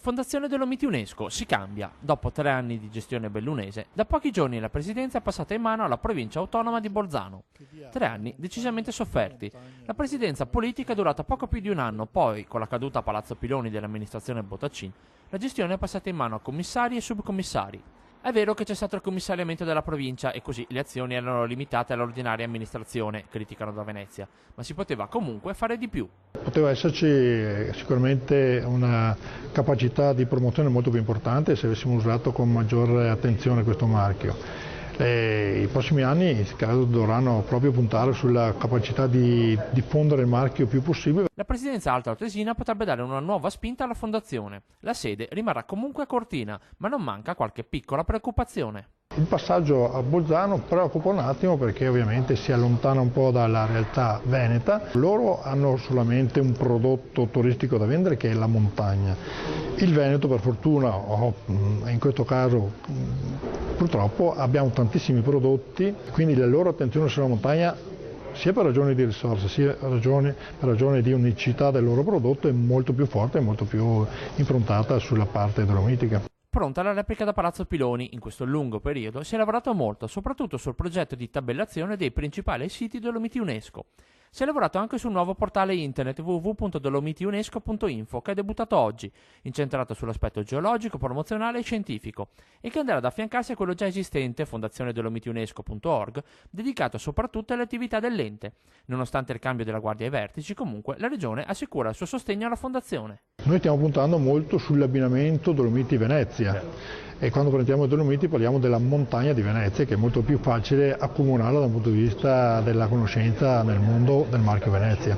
Fondazione Dolomiti UNESCO, si cambia. Dopo 3 anni di gestione bellunese, da pochi giorni la presidenza è passata in mano alla provincia autonoma di Bolzano. 3 anni decisamente sofferti. La presidenza politica è durata poco più di un anno, poi, con la caduta a Palazzo Piloni dell'amministrazione Bottacin, la gestione è passata in mano a commissari e subcommissari. È vero che c'è stato il commissariamento della provincia e così le azioni erano limitate all'ordinaria amministrazione, criticano da Venezia, ma si poteva comunque fare di più. Poteva esserci sicuramente una capacità di promozione molto più importante se avessimo usato con maggiore attenzione questo marchio. I prossimi anni credo dovranno proprio puntare sulla capacità di diffondere il marchio più possibile. La presidenza altoatesina potrebbe dare una nuova spinta alla fondazione. La sede rimarrà comunque a Cortina, ma non manca qualche piccola preoccupazione. Il passaggio a Bolzano preoccupa un attimo perché ovviamente si allontana un po' dalla realtà veneta. Loro hanno solamente un prodotto turistico da vendere che è la montagna. Il Veneto per fortuna, o in questo caso purtroppo, abbiamo tantissimi prodotti, quindi la loro attenzione sulla montagna sia per ragioni di risorse sia per ragione di unicità del loro prodotto è molto più forte e molto più improntata sulla parte dolomitica. Pronta la replica da Palazzo Piloni, in questo lungo periodo si è lavorato molto, soprattutto sul progetto di tabellazione dei principali siti Dolomiti UNESCO. Si è lavorato anche sul nuovo portale internet www.dolomitiunesco.info che è debuttato oggi, incentrato sull'aspetto geologico, promozionale e scientifico, e che andrà ad affiancarsi a quello già esistente, fondazionedolomitiunesco.org, dedicato soprattutto alle attività dell'ente. Nonostante il cambio della guardia ai vertici, comunque, la Regione assicura il suo sostegno alla fondazione. Noi stiamo puntando molto sull'abbinamento Dolomiti-Venezia e quando parliamo di Dolomiti parliamo della montagna di Venezia che è molto più facile accomunarla dal punto di vista della conoscenza nel mondo del marchio Venezia.